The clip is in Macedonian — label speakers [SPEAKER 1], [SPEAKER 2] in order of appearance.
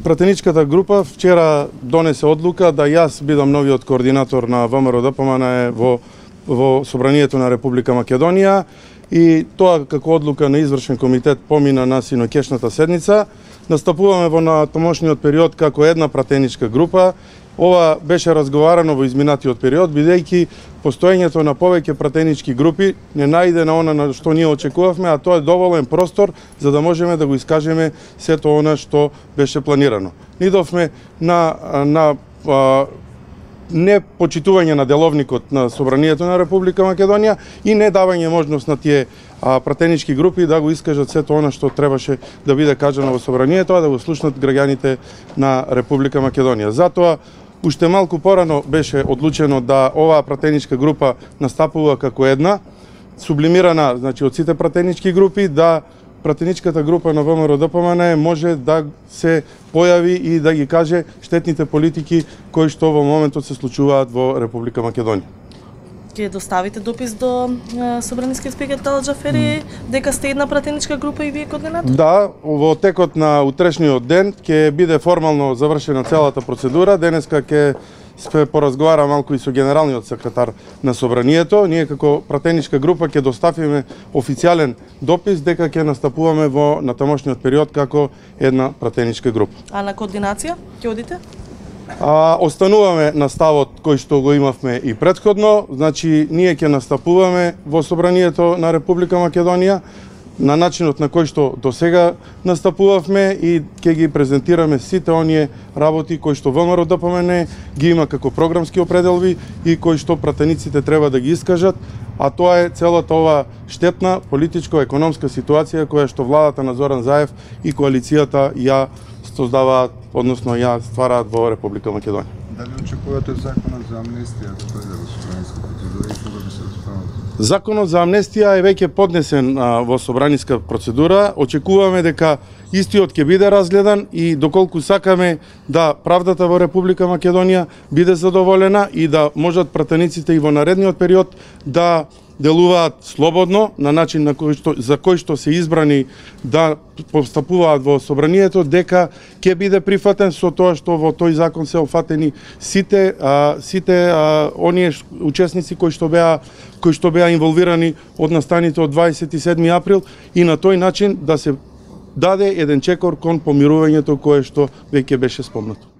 [SPEAKER 1] Пратеничката група вчера донесе одлука да јас бидам новиот координатор на ВМРО-ДПМН во Собранието на Република Македонија и тоа како одлука на извршен комитет помина на синоќешната седница. Настапуваме во натамошниот период како една пратеничка група. Ова беше разговарано во изминатиот период, бидејќи постоењето на повеќе пратенички групи не најде на она на што ние очекувавме, а тоа е доволен простор за да можеме да го искажеме сето она што беше планирано. Идовме на не почитување на деловникот на Собранието на Република Македонија и не давање можност на тие пратенички групи да го искажат сето она што требаше да биде кажано во Собранието, а да го слушнат граѓаните на Република Македонија. Затоа уште малку порано беше одлучено да оваа пратеничка група настапува како една, сублимирана, значи од сите пратенички групи, да пратеничката група на ВМРО-ДПМН може да се појави и да ги каже штетните политики кои што во моментот се случуваат во Република Македонија.
[SPEAKER 2] Ќе доставите допис до собранискиот спикер Талат Џафери дека сте една пратеничка група и вие координатор? Да,
[SPEAKER 1] во текот на утрешниот ден ќе биде формално завршена целата процедура. Денеска ќе се поразговара малку и со генералниот секретар на Собранието. Ние како пратеничка група ќе доставиме официјален допис дека ќе настапуваме во натамошниот период како една пратеничка група.
[SPEAKER 2] А на координација ќе одите?
[SPEAKER 1] Остануваме на ставот кој што го имавме и претходно, значи ние ќе настапуваме во Собранието на Република Македонија на начинот на кој што досега настапувавме и ќе ги презентираме сите оние работи кои што ВМРО-ДПМН ги има како програмски определби и кои што пратениците треба да ги искажат, а тоа е целата ова штетна политичко-економска ситуација која што владата на Зоран Заев и коалицијата ја создаваат, односно ја ствараат во Република Македонија.
[SPEAKER 3] Дали очекувате законот за амнестија да дојде во собраниска процедура и кога би се расправа?
[SPEAKER 1] Законот за амнестија е веќе поднесен во собраниска процедура. Очекуваме дека истиот ќе биде разгледан и доколку сакаме да правдата во Република Македонија биде задоволена и да можат пратениците и во наредниот период да делуваат слободно на начин на за кој што се избрани да постапуваат во Собранието, дека ќе биде прифатен со тоа што во тој закон се офатени сите оние учесници кои што беа инволвирани од настаните од 27 април и на тој начин да се даде еден чекор кон помирувањето кое што веќе беше спомнато.